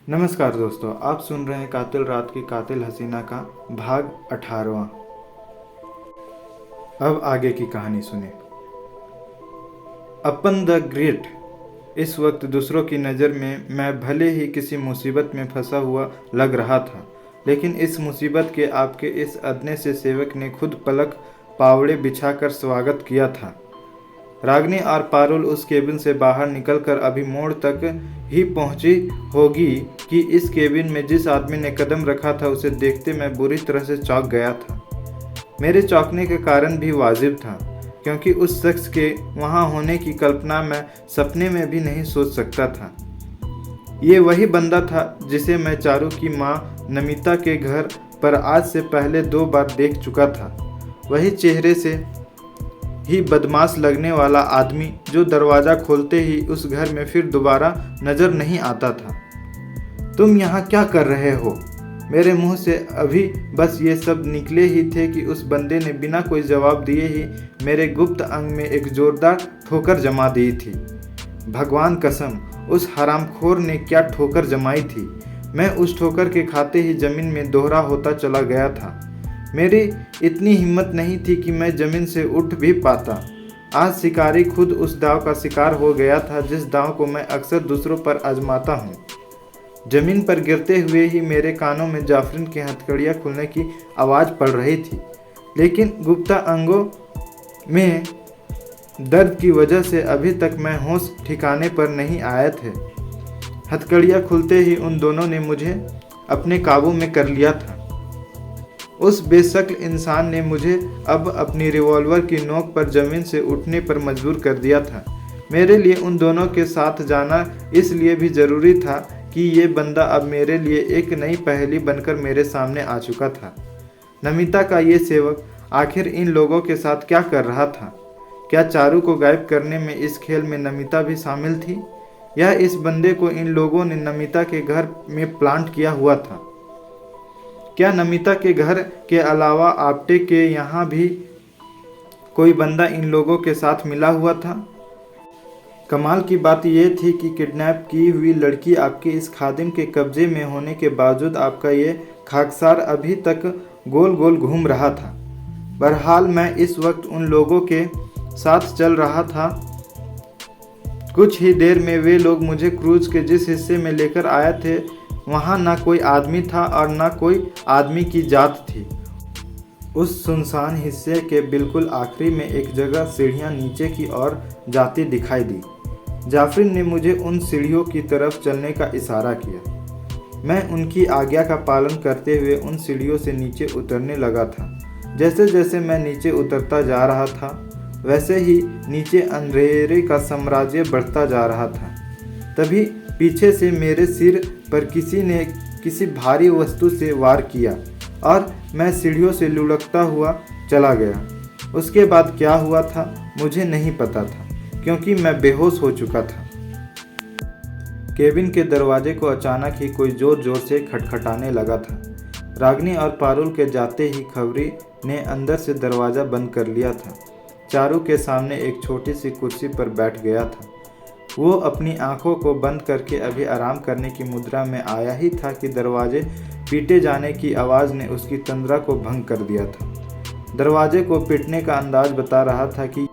नमस्कार दोस्तों, आप सुन रहे हैं कातिल रात की कातिल हसीना का भाग 18वां। अब आगे की कहानी सुने। Upon the great. इस वक्त दूसरों की नज़र में मैं भले ही किसी मुसीबत में फंसा हुआ लग रहा था, लेकिन इस मुसीबत के आपके इस अदने से सेवक ने खुद पलक पावड़े बिछाकर स्वागत किया था। रागनी और पारुल उस केबिन से बाहर निकलकर अभी मोड़ तक ही पहुंची होगी कि इस केबिन में जिस आदमी ने कदम रखा था उसे देखते मैं बुरी तरह से चौंक गया था। मेरे चौंकने का कारण भी वाजिब था, क्योंकि उस शख्स के वहां होने की कल्पना मैं सपने में भी नहीं सोच सकता था। ये वही बंदा था जिसे मैं चारू की माँ नमिता के घर पर आज से पहले 2 बार देख चुका था। वही चेहरे से ही बदमाश लगने वाला आदमी जो दरवाज़ा खोलते ही उस घर में फिर दोबारा नज़र नहीं आता था। तुम यहाँ क्या कर रहे हो? मेरे मुंह से अभी बस ये सब निकले ही थे कि उस बंदे ने बिना कोई जवाब दिए ही मेरे गुप्त अंग में एक जोरदार ठोकर जमा दी थी। भगवान कसम, उस हरामखोर ने क्या ठोकर जमाई थी। मैं उस ठोकर के खाते ही जमीन में दोहरा होता चला गया था। मेरी इतनी हिम्मत नहीं थी कि मैं जमीन से उठ भी पाता। आज शिकारी खुद उस दाव का शिकार हो गया था जिस दाव को मैं अक्सर दूसरों पर आजमाता हूँ। जमीन पर गिरते हुए ही मेरे कानों में जाफरीन की हथकड़ियाँ खुलने की आवाज़ पड़ रही थी, लेकिन गुप्ता अंगों में दर्द की वजह से अभी तक मैं होश ठिकाने पर नहीं आए थे। हथकड़ियाँ खुलते ही उन दोनों ने मुझे अपने काबू में कर लिया था। उस बेशक्ल इंसान ने मुझे अब अपनी रिवॉल्वर की नोक पर जमीन से उठने पर मजबूर कर दिया था। मेरे लिए उन दोनों के साथ जाना इसलिए भी ज़रूरी था कि ये बंदा अब मेरे लिए एक नई पहेली बनकर मेरे सामने आ चुका था। नमिता का ये सेवक आखिर इन लोगों के साथ क्या कर रहा था? क्या चारू को गायब करने में इस खेल में नमिता भी शामिल थी, या इस बंदे को इन लोगों ने नमिता के घर में प्लांट किया हुआ था? क्या नमिता के घर के अलावा आपटे के यहाँ भी कोई बंदा इन लोगों के साथ मिला हुआ था? कमाल की बात यह थी कि किडनैप की हुई लड़की आपके इस खादिम के कब्जे में होने के बावजूद आपका ये खाकसार अभी तक गोल गोल घूम रहा था। बहरहाल मैं इस वक्त उन लोगों के साथ चल रहा था। कुछ ही देर में वे लोग मुझे क्रूज के जिस हिस्से में लेकर आए थे वहाँ ना कोई आदमी था और ना कोई आदमी की जात थी। उस सुनसान हिस्से के बिल्कुल आखिरी में एक जगह सीढ़ियाँ नीचे की ओर जाती दिखाई दी। जाफरीन ने मुझे उन सीढ़ियों की तरफ चलने का इशारा किया। मैं उनकी आज्ञा का पालन करते हुए उन सीढ़ियों से नीचे उतरने लगा था। जैसे जैसे मैं नीचे उतरता जा रहा था, वैसे ही नीचे अंधेरे का साम्राज्य बढ़ता जा रहा था। तभी पीछे से मेरे सिर पर किसी ने किसी भारी वस्तु से वार किया और मैं सीढ़ियों से लुढ़कता हुआ चला गया। उसके बाद क्या हुआ था मुझे नहीं पता था, क्योंकि मैं बेहोश हो चुका था। केबिन के दरवाजे को अचानक ही कोई जोर जोर से खटखटाने लगा था। रागनी और पारुल के जाते ही खबरी ने अंदर से दरवाज़ा बंद कर लिया था। चारू के सामने एक छोटी सी कुर्सी पर बैठ गया था। वो अपनी आंखों को बंद करके अभी आराम करने की मुद्रा में आया ही था कि दरवाजे पीटे जाने की आवाज़ ने उसकी तंद्रा को भंग कर दिया था। दरवाजे को पीटने का अंदाज बता रहा था कि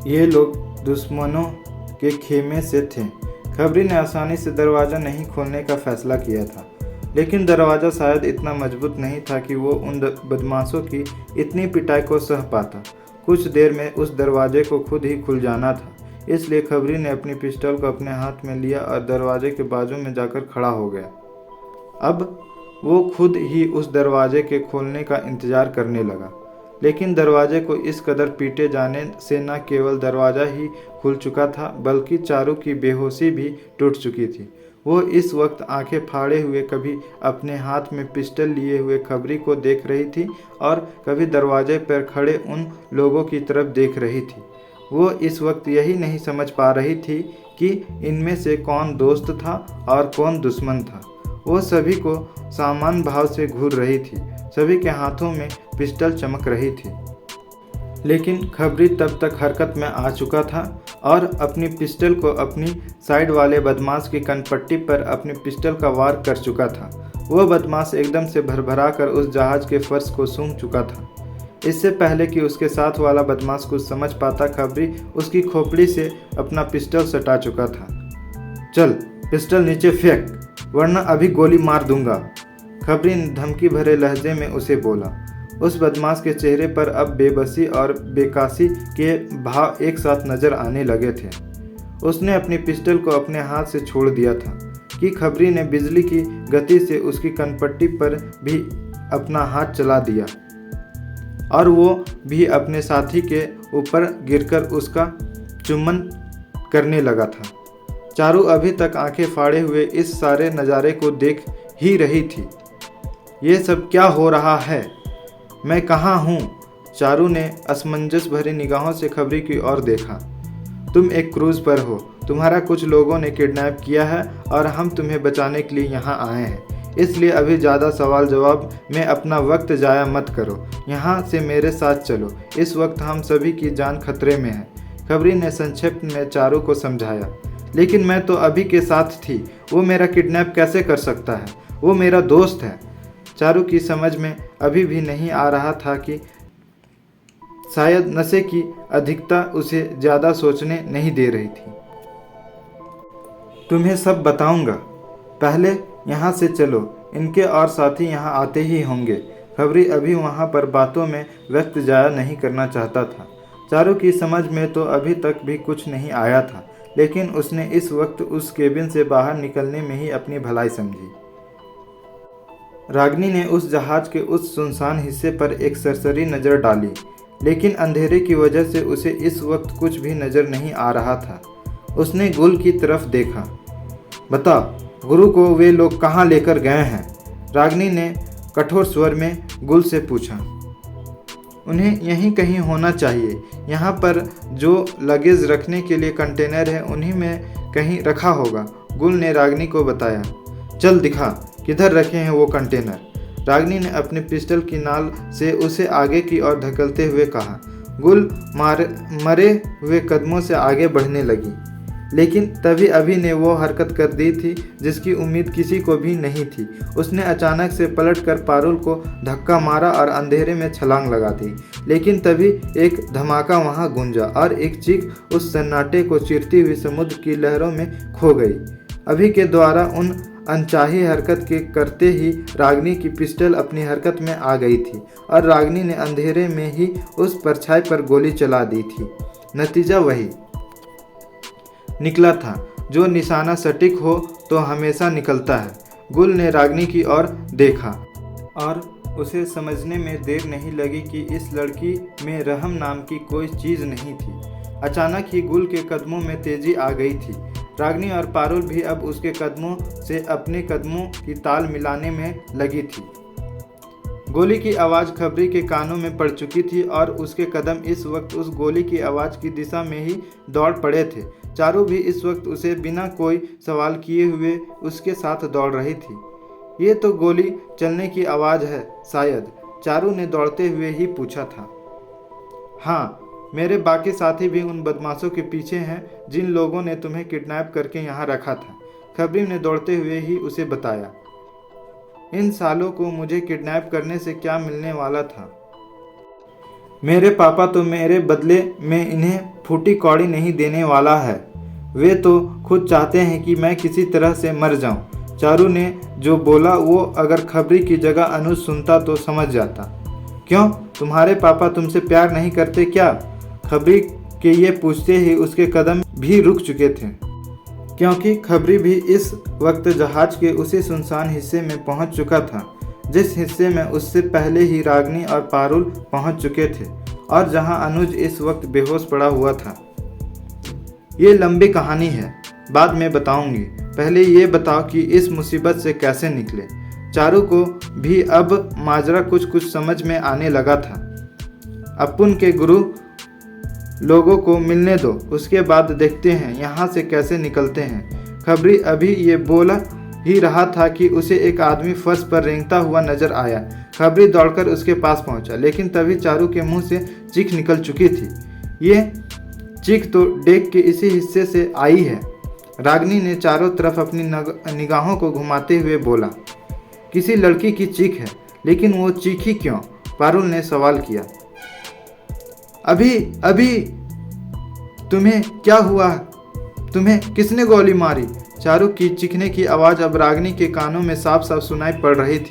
ये लोग दुश्मनों के खेमे से थे। खबरी ने आसानी से दरवाज़ा नहीं खोलने का फैसला किया था, लेकिन दरवाज़ा शायद इतना मजबूत नहीं था कि वो उन बदमाशों की इतनी पिटाई को सह पाता। कुछ देर में उस दरवाजे को खुद ही खुल जाना था, इसलिए खबरी ने अपनी पिस्टल को अपने हाथ में लिया और दरवाजे के बाजू में जाकर खड़ा हो गया। अब वो खुद ही उस दरवाजे के खोलने का इंतजार करने लगा, लेकिन दरवाजे को इस कदर पीटे जाने से न केवल दरवाज़ा ही खुल चुका था, बल्कि चारू की बेहोशी भी टूट चुकी थी। वो इस वक्त आंखें फाड़े हुए कभी अपने हाथ में पिस्टल लिए हुए खबरी को देख रही थी और कभी दरवाजे पर खड़े उन लोगों की तरफ देख रही थी। वो इस वक्त यही नहीं समझ पा रही थी कि इनमें से कौन दोस्त था और कौन दुश्मन था। वो सभी को समान भाव से घूर रही थी। सभी के हाथों में पिस्टल चमक रही थी। लेकिन खबरी तब तक हरकत में आ चुका था और अपनी पिस्टल को अपनी साइड वाले बदमाश की कनपट्टी पर अपनी पिस्टल का वार कर चुका था। वह बदमाश एकदम से भरभरा कर उस जहाज के फर्श को सूंघ चुका था। इससे पहले कि उसके साथ वाला बदमाश कुछ समझ पाता, खबरी उसकी खोपड़ी से अपना पिस्टल सटा चुका था। चल पिस्टल नीचे फेंक, वरना अभी गोली मार दूंगा, खबरी धमकी भरे लहजे में उसे बोला। उस बदमाश के चेहरे पर अब बेबसी और बेकासी के भाव एक साथ नजर आने लगे थे। उसने अपनी पिस्टल को अपने हाथ से छोड़ दिया था कि खबरी ने बिजली की गति से उसकी कनपट्टी पर भी अपना हाथ चला दिया और वो भी अपने साथी के ऊपर गिरकर उसका चुम्बन करने लगा था। चारू अभी तक आंखें फाड़े हुए इस सारे नज़ारे को देख ही रही थी। ये सब क्या हो रहा है? मैं कहाँ हूँ? चारू ने असमंजस भरी निगाहों से खबरी की ओर देखा। तुम एक क्रूज़ पर हो, तुम्हारा कुछ लोगों ने किडनैप किया है और हम तुम्हें बचाने के लिए यहाँ आए हैं। इसलिए अभी ज़्यादा सवाल जवाब में अपना वक्त ज़ाया मत करो, यहाँ से मेरे साथ चलो। इस वक्त हम सभी की जान खतरे में है, खबरी ने संक्षेप में चारू को समझाया। लेकिन मैं तो अभी के साथ थी, वो मेरा किडनैप कैसे कर सकता है? वो मेरा दोस्त है। चारू की समझ में अभी भी नहीं आ रहा था कि शायद नशे की अधिकता उसे ज़्यादा सोचने नहीं दे रही थी। तुम्हें सब बताऊंगा, पहले यहाँ से चलो, इनके और साथी यहाँ आते ही होंगे। खबरी अभी वहाँ पर बातों में वक्त ज़ाया नहीं करना चाहता था। चारू की समझ में तो अभी तक भी कुछ नहीं आया था, लेकिन उसने इस वक्त उस केबिन से बाहर निकलने में ही अपनी भलाई समझी। रागिनी ने उस जहाज के उस सुनसान हिस्से पर एक सरसरी नज़र डाली, लेकिन अंधेरे की वजह से उसे इस वक्त कुछ भी नज़र नहीं आ रहा था। उसने गुल की तरफ देखा। बता, गुरु को वे लोग कहाँ लेकर गए हैं? रागिनी ने कठोर स्वर में गुल से पूछा। उन्हें यहीं कहीं होना चाहिए, यहाँ पर जो लगेज रखने के लिए कंटेनर है उन्हीं में कहीं रखा होगा, गुल ने रागिनी को बताया। चल दिखा, किधर रखे हैं वो कंटेनर? रागिनी ने अपने पिस्टल की नाल से उसे आगे की ओर धकेलते हुए कहा। गुल मरे हुए कदमों से आगे बढ़ने लगी, लेकिन तभी अभी ने वो हरकत कर दी थी जिसकी उम्मीद किसी को भी नहीं थी। उसने अचानक से पलटकर पारुल को धक्का मारा और अंधेरे में छलांग लगा दी। लेकिन तभी एक धमाका वहाँ गूंजा और एक चीख उस सन्नाटे को चीरती हुई समुद्र की लहरों में खो गई। अभी के द्वारा उन अनचाही हरकत के करते ही रागिनी की पिस्टल अपनी हरकत में आ गई थी और रागिनी ने अंधेरे में ही उस परछाई पर गोली चला दी थी। नतीजा वही निकला था, जो निशाना सटीक हो तो हमेशा निकलता है। गुल ने रागिनी की ओर देखा और उसे समझने में देर नहीं लगी कि इस लड़की में रहम नाम की कोई चीज़ नहीं थी। अचानक ही गुल के कदमों में तेजी आ गई थी। रागिनी और पारुल भी अब उसके कदमों से अपने कदमों की ताल मिलाने में लगी थी। गोली की आवाज़ खबरी के कानों में पड़ चुकी थी और उसके कदम इस वक्त उस गोली की आवाज़ की दिशा में ही दौड़ पड़े थे। चारू भी इस वक्त उसे बिना कोई सवाल किए हुए उसके साथ दौड़ रही थी। ये तो गोली चलने की आवाज़ है शायद, चारू ने दौड़ते हुए ही पूछा था। हाँ, मेरे बाकी साथी भी उन बदमाशों के पीछे हैं जिन लोगों ने तुम्हें किडनैप करके यहाँ रखा था, खबरी ने दौड़ते हुए ही उसे बताया। इन सालों को मुझे किडनैप करने से क्या मिलने वाला था? मेरे पापा तो मेरे बदले में इन्हें फूटी कौड़ी नहीं देने वाला है। वे तो खुद चाहते हैं कि मैं किसी तरह से मर जाऊं। चारू ने जो बोला वो अगर खबरी की जगह अनुज सुनता तो समझ जाता। क्यों, तुम्हारे पापा तुमसे प्यार नहीं करते क्या? खबरी के ये पूछते ही उसके कदम भी रुक चुके थे, क्योंकि खबरी भी इस वक्त जहाज के उसी सुनसान हिस्से में पहुंच चुका था जिस हिस्से में उससे पहले ही रागिनी और पारुल पहुंच चुके थे और जहां अनुज इस वक्त बेहोश पड़ा हुआ था। ये लंबी कहानी है, बाद में बताऊंगी। पहले ये बताओ कि इस मुसीबत से कैसे निकले। चारू को भी अब माजरा कुछ समझ में आने लगा था। अपुन के गुरु लोगों को मिलने दो, उसके बाद देखते हैं यहाँ से कैसे निकलते हैं। खबरी अभी ये बोला ही रहा था कि उसे एक आदमी फर्श पर रेंगता हुआ नजर आया। खबरी दौड़कर उसके पास पहुंचा, लेकिन तभी चारू के मुंह से चीख निकल चुकी थी। ये चीख तो डेक के इसी हिस्से से आई है। रागिनी ने चारों तरफ अपनी निगाहों को घुमाते हुए बोला, किसी लड़की की चीख है, लेकिन वो चीखी क्यों? पारुल ने सवाल किया। अभी अभी तुम्हें क्या हुआ? तुम्हें किसने गोली मारी? चारू की चीखने की आवाज़ अब रागिनी के कानों में साफ साफ सुनाई पड़ रही थी।